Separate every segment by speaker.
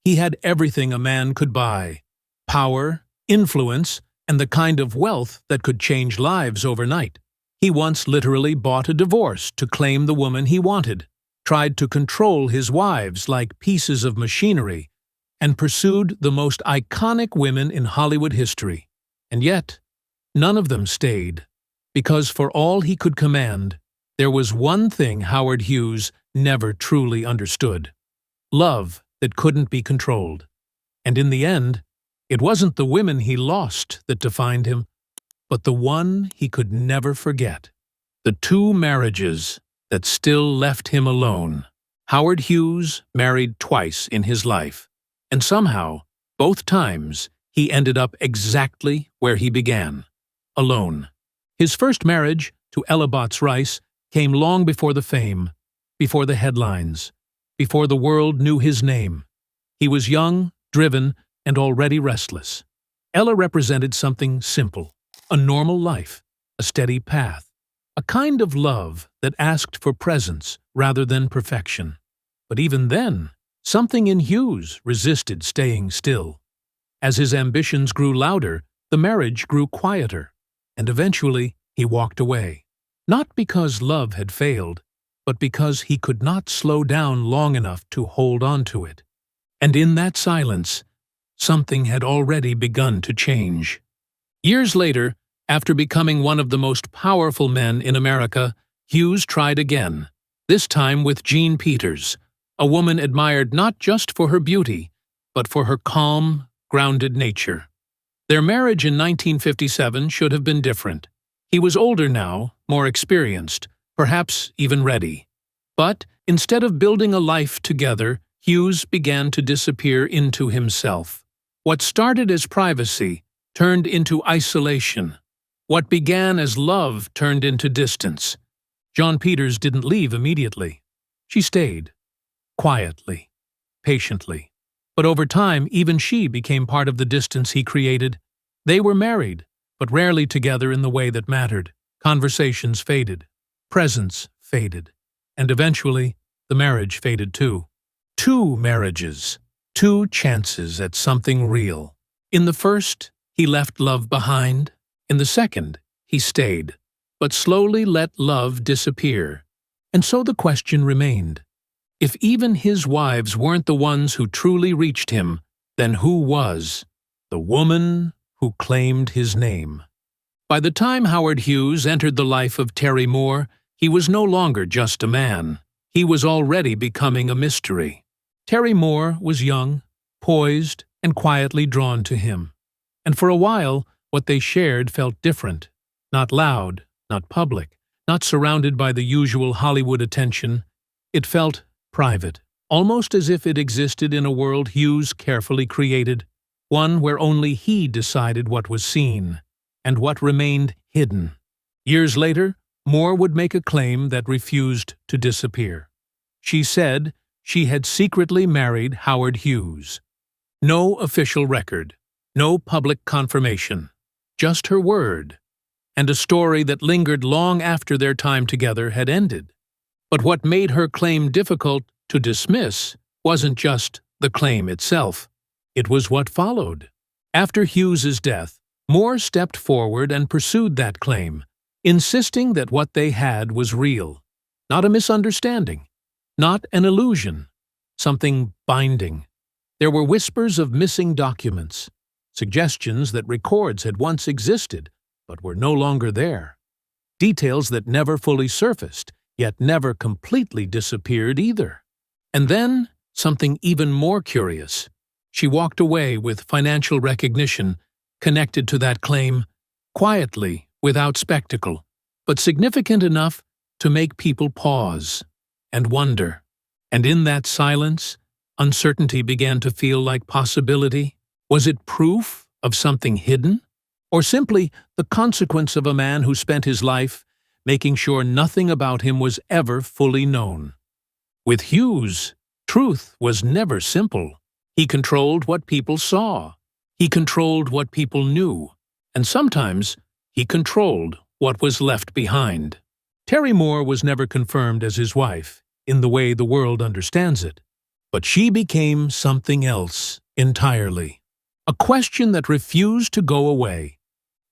Speaker 1: He had everything a man could buy: power, influence, and the kind of wealth that could change lives overnight. He once literally bought a divorce to claim the woman he wanted, tried to control his wives like pieces of machinery, and pursued the most iconic women in Hollywood history. And yet, none of them stayed, because for all he could command, there was one thing Howard Hughes never truly understood: love that couldn't be controlled. And in the end, it wasn't the women he lost that defined him, but the one he could never forget. The 2 marriages that still left him alone. Howard Hughes married twice in his life, and somehow, both times, he ended up exactly where he began: alone. His first marriage, to Ella Botts Rice, came long before the fame, before the headlines, before the world knew his name. He was young, driven, and already restless. Ella represented something simple: a normal life, a steady path, a kind of love that asked for presence rather than perfection. But even then, something in Hughes resisted staying still. As his ambitions grew louder, the marriage grew quieter, and eventually he walked away. Not because love had failed, but because he could not slow down long enough to hold on to it. And in that silence, something had already begun to change. Years later, after becoming one of the most powerful men in America, Hughes tried again, this time with Jean Peters, a woman admired not just for her beauty, but for her calm, grounded nature. Their marriage in 1957 should have been different. He was older now, more experienced, perhaps even ready. But instead of building a life together, Hughes began to disappear into himself. What started as privacy turned into isolation. What began as love turned into distance. Jean Peters didn't leave immediately. She stayed, quietly, patiently. But over time, even she became part of the distance he created. They were married, but rarely together in the way that mattered. Conversations faded, presence faded, and eventually, the marriage faded too. 2 marriages, 2 chances at something real. In the first, he left love behind. In the second, he stayed, but slowly let love disappear. And so the question remained: if even his wives weren't the ones who truly reached him, then who was? The woman who claimed his name. By the time Howard Hughes entered the life of Terry Moore, he was no longer just a man. He was already becoming a mystery. Terry Moore was young, poised, and quietly drawn to him. And for a while, what they shared felt different. Not loud, not public, not surrounded by the usual Hollywood attention. It felt private, almost as if it existed in a world Hughes carefully created, one where only he decided what was seen, and what remained hidden. Years later, Moore would make a claim that refused to disappear. She said she had secretly married Howard Hughes. No official record, no public confirmation, just her word, and a story that lingered long after their time together had ended. But what made her claim difficult to dismiss wasn't just the claim itself. It was what followed. After Hughes's death, Moore stepped forward and pursued that claim, insisting that what they had was real, not a misunderstanding, not an illusion, something binding. There were whispers of missing documents, suggestions that records had once existed but were no longer there, details that never fully surfaced, yet never completely disappeared either. And then, something even more curious. She walked away with financial recognition connected to that claim, quietly, without spectacle, but significant enough to make people pause and wonder. And in that silence, uncertainty began to feel like possibility. Was it proof of something hidden? Or simply the consequence of a man who spent his life making sure nothing about him was ever fully known? With Hughes, truth was never simple. He controlled what people saw. He controlled what people knew. And sometimes, he controlled what was left behind. Terry Moore was never confirmed as his wife, in the way the world understands it. But she became something else entirely. A question that refused to go away.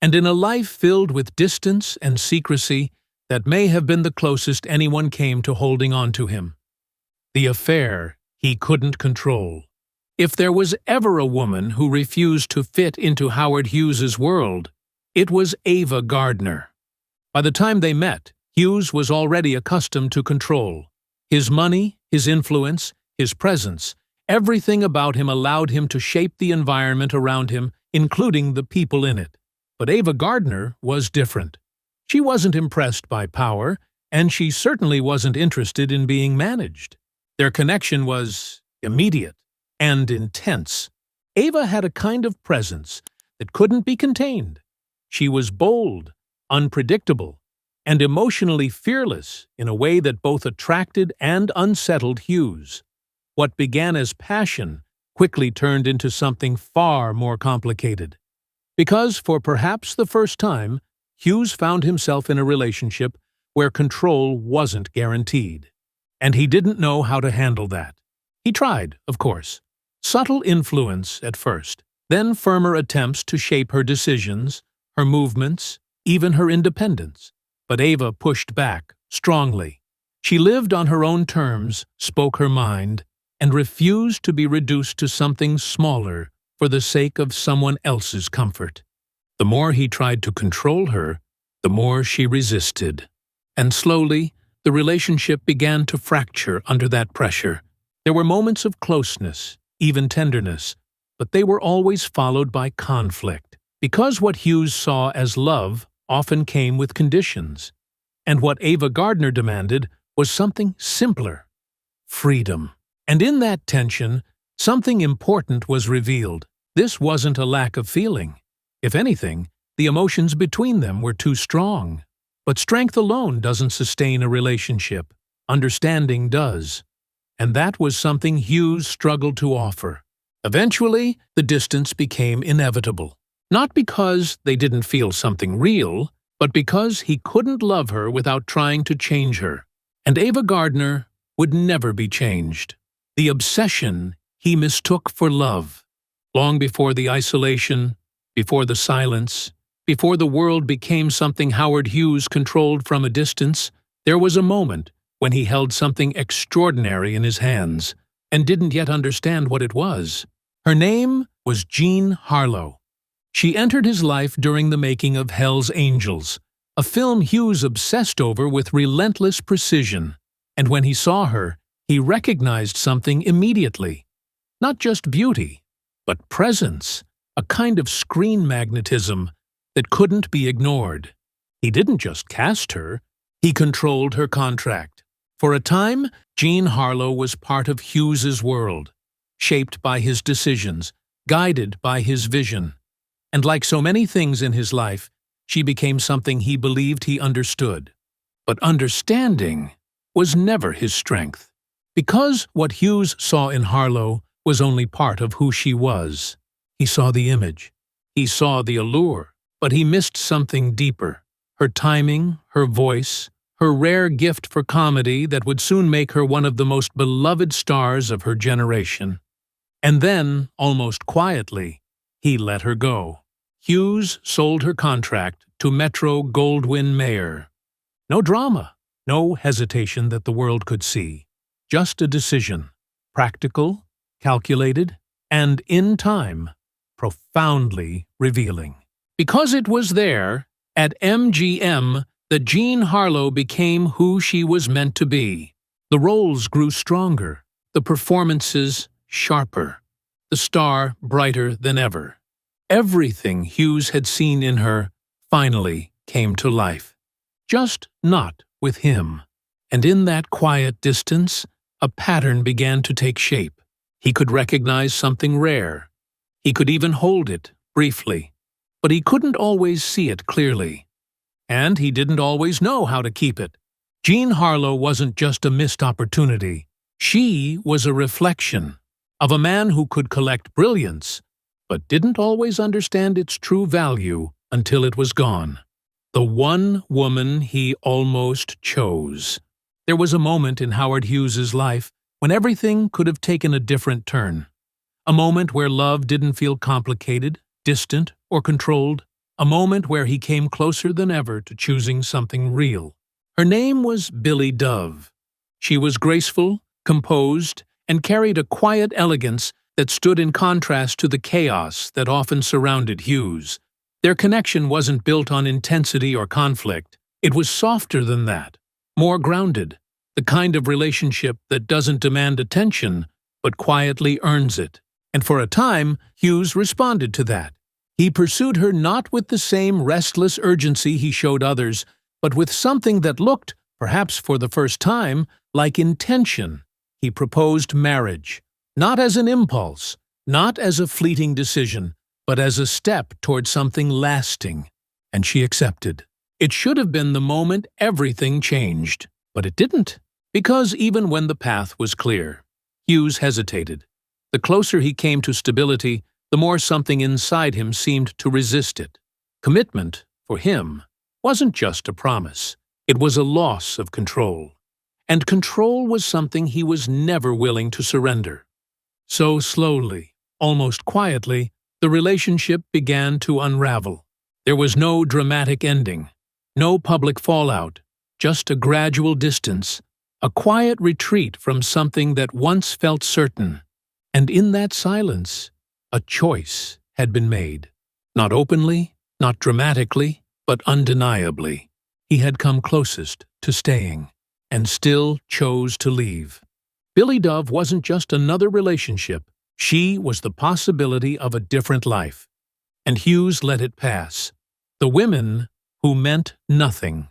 Speaker 1: And in a life filled with distance and secrecy, that may have been the closest anyone came to holding on to him. The affair he couldn't control. If there was ever a woman who refused to fit into Howard Hughes's world, it was Ava Gardner. By the time they met, Hughes was already accustomed to control. His money, his influence, his presence, everything about him allowed him to shape the environment around him, including the people in it. But Ava Gardner was different. She wasn't impressed by power, and she certainly wasn't interested in being managed. Their connection was immediate and intense. Ava had a kind of presence that couldn't be contained. She was bold, unpredictable, and emotionally fearless in a way that both attracted and unsettled Hughes. What began as passion quickly turned into something far more complicated. Because, for perhaps the first time, Hughes found himself in a relationship where control wasn't guaranteed. And he didn't know how to handle that. He tried, of course. Subtle influence at first, then firmer attempts to shape her decisions, her movements, even her independence. But Ava pushed back, strongly. She lived on her own terms, spoke her mind, and refused to be reduced to something smaller for the sake of someone else's comfort. The more he tried to control her, the more she resisted. And slowly, the relationship began to fracture under that pressure. There were moments of closeness, even tenderness, but they were always followed by conflict. Because what Hughes saw as love often came with conditions, and what Ava Gardner demanded was something simpler: freedom. And in that tension, something important was revealed. This wasn't a lack of feeling. If anything, the emotions between them were too strong. But strength alone doesn't sustain a relationship. Understanding does. And that was something Hughes struggled to offer. Eventually, the distance became inevitable. Not because they didn't feel something real, but because he couldn't love her without trying to change her. And Ava Gardner would never be changed. The obsession he mistook for love. Long before the isolation, before the silence, before the world became something Howard Hughes controlled from a distance, there was a moment when he held something extraordinary in his hands and didn't yet understand what it was. Her name was Jean Harlow. She entered his life during the making of Hell's Angels, a film Hughes obsessed over with relentless precision. And when he saw her, he recognized something immediately. Not just beauty, but presence, a kind of screen magnetism that couldn't be ignored. He didn't just cast her, he controlled her contract. For a time, Jean Harlow was part of Hughes's world, shaped by his decisions, guided by his vision. And like so many things in his life, she became something he believed he understood. But understanding was never his strength. Because what Hughes saw in Harlow was only part of who she was. He saw the image. He saw the allure. But he missed something deeper. Her timing, her voice, her rare gift for comedy that would soon make her one of the most beloved stars of her generation. And then, almost quietly, he let her go. Hughes sold her contract to Metro-Goldwyn-Mayer. No drama, no hesitation that the world could see. Just a decision, practical, calculated, and in time, profoundly revealing. Because it was there, at MGM, that Jean Harlow became who she was meant to be. The roles grew stronger, the performances sharper, the star brighter than ever. Everything Hughes had seen in her finally came to life. Just not with him. And in that quiet distance, a pattern began to take shape. He could recognize something rare. He could even hold it, briefly. But he couldn't always see it clearly. And he didn't always know how to keep it. Jean Harlow wasn't just a missed opportunity. She was a reflection of a man who could collect brilliance, but didn't always understand its true value until it was gone. The one woman he almost chose. There was a moment in Howard Hughes's life when everything could have taken a different turn. A moment where love didn't feel complicated, distant, or controlled. A moment where he came closer than ever to choosing something real. Her name was Billie Dove. She was graceful, composed, and carried a quiet elegance that stood in contrast to the chaos that often surrounded Hughes. Their connection wasn't built on intensity or conflict. It was softer than that, more grounded, the kind of relationship that doesn't demand attention, but quietly earns it. And for a time, Hughes responded to that. He pursued her not with the same restless urgency he showed others, but with something that looked, perhaps for the first time, like intention. He proposed marriage, not as an impulse, not as a fleeting decision, but as a step toward something lasting. And she accepted. It should have been the moment everything changed, but it didn't. Because even when the path was clear, Hughes hesitated. The closer he came to stability, the more something inside him seemed to resist it. Commitment, for him, wasn't just a promise. It was a loss of control. And control was something he was never willing to surrender. So slowly, almost quietly, the relationship began to unravel. There was no dramatic ending, no public fallout, just a gradual distance, a quiet retreat from something that once felt certain. And in that silence, a choice had been made. Not openly, not dramatically, but undeniably. He had come closest to staying, and still chose to leave. Billie Dove wasn't just another relationship. She was the possibility of a different life. And Hughes let it pass. The women who meant nothing.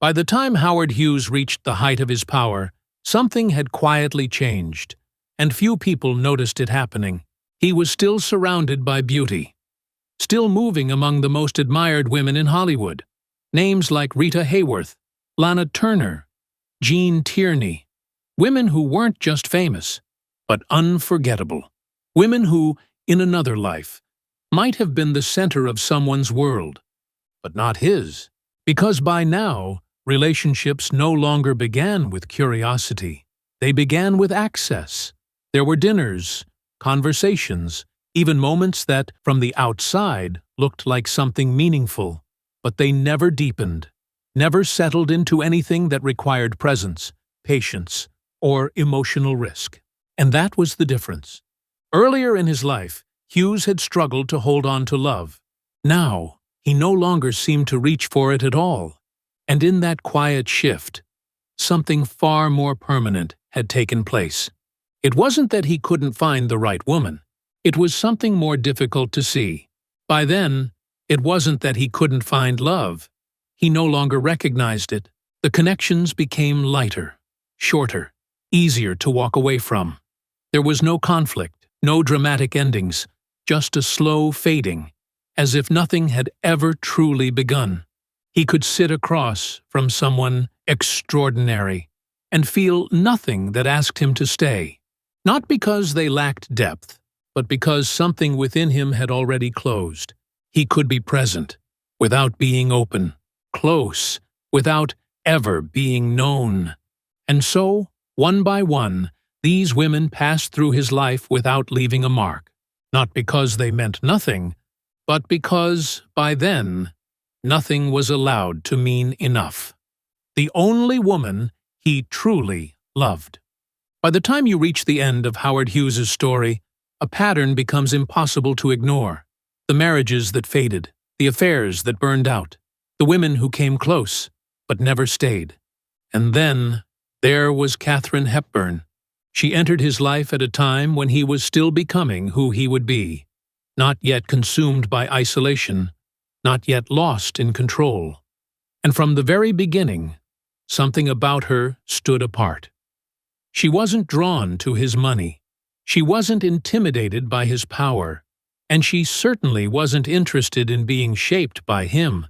Speaker 1: By the time Howard Hughes reached the height of his power, something had quietly changed, and few people noticed it happening. He was still surrounded by beauty, still moving among the most admired women in Hollywood. Names like Rita Hayworth, Lana Turner, Jean Tierney. Women who weren't just famous, but unforgettable. Women who, in another life, might have been the center of someone's world, but not his. Because by now, relationships no longer began with curiosity. They began with access. There were dinners, conversations, even moments that, from the outside, looked like something meaningful, but they never deepened, never settled into anything that required presence, patience, or emotional risk. And that was the difference. Earlier in his life, Hughes had struggled to hold on to love. Now, he no longer seemed to reach for it at all. And in that quiet shift, something far more permanent had taken place. It wasn't that he couldn't find the right woman. It was something more difficult to see. By then, it wasn't that he couldn't find love. He no longer recognized it. The connections became lighter, shorter, easier to walk away from. There was no conflict, no dramatic endings, just a slow fading, as if nothing had ever truly begun. He could sit across from someone extraordinary and feel nothing that asked him to stay. Not because they lacked depth, but because something within him had already closed. He could be present, without being open, close, without ever being known. And so, one by one, these women passed through his life without leaving a mark. Not because they meant nothing, but because, by then, nothing was allowed to mean enough. The only woman he truly loved. By the time you reach the end of Howard Hughes's story, a pattern becomes impossible to ignore. The marriages that faded, the affairs that burned out, the women who came close, but never stayed. And then, there was Katharine Hepburn. She entered his life at a time when he was still becoming who he would be, not yet consumed by isolation, not yet lost in control. And from the very beginning, something about her stood apart. She wasn't drawn to his money. She wasn't intimidated by his power. And she certainly wasn't interested in being shaped by him.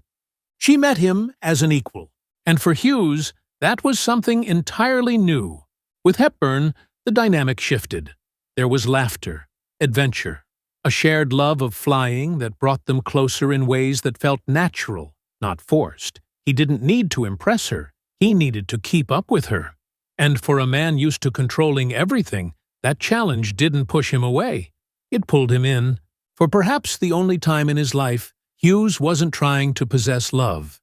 Speaker 1: She met him as an equal. And for Hughes, that was something entirely new. With Hepburn, the dynamic shifted. There was laughter, adventure, a shared love of flying that brought them closer in ways that felt natural, not forced. He didn't need to impress her. He needed to keep up with her. And for a man used to controlling everything, that challenge didn't push him away. It pulled him in. For perhaps the only time in his life, Hughes wasn't trying to possess love.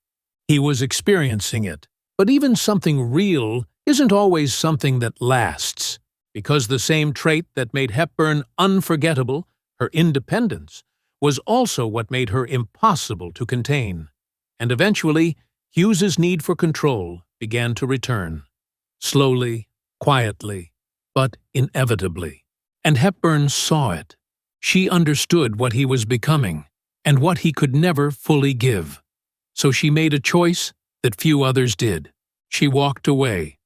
Speaker 1: He was experiencing it. But even something real isn't always something that lasts, because the same trait that made Hepburn unforgettable, her independence, was also what made her impossible to contain. And eventually, Hughes's need for control began to return. Slowly, quietly, but inevitably. And Hepburn saw it. She understood what he was becoming, and what he could never fully give. So she made a choice that few others did. She walked away,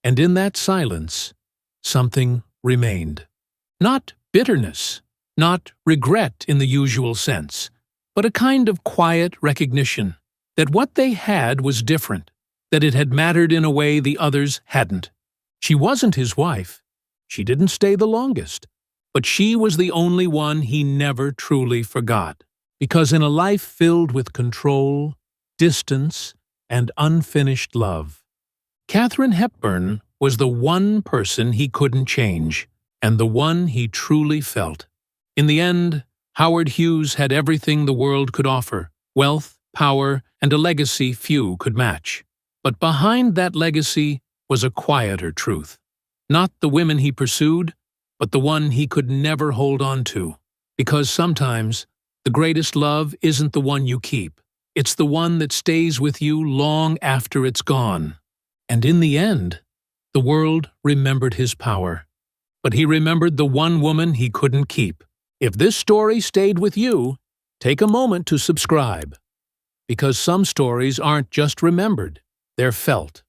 Speaker 1: and in that silence, something remained. Not bitterness, not regret in the usual sense, but a kind of quiet recognition that what they had was different, that it had mattered in a way the others hadn't. She wasn't his wife. She didn't stay the longest, but she was the only one he never truly forgot, because in a life filled with control, distance, and unfinished love, Katharine Hepburn was the one person he couldn't change, and the one he truly felt. In the end, Howard Hughes had everything the world could offer: wealth, power, and a legacy few could match. But behind that legacy was a quieter truth. Not the women he pursued, but the one he could never hold on to. Because sometimes, the greatest love isn't the one you keep. It's the one that stays with you long after it's gone. And in the end, the world remembered his power. But he remembered the one woman he couldn't keep. If this story stayed with you, take a moment to subscribe. Because some stories aren't just remembered, they're felt.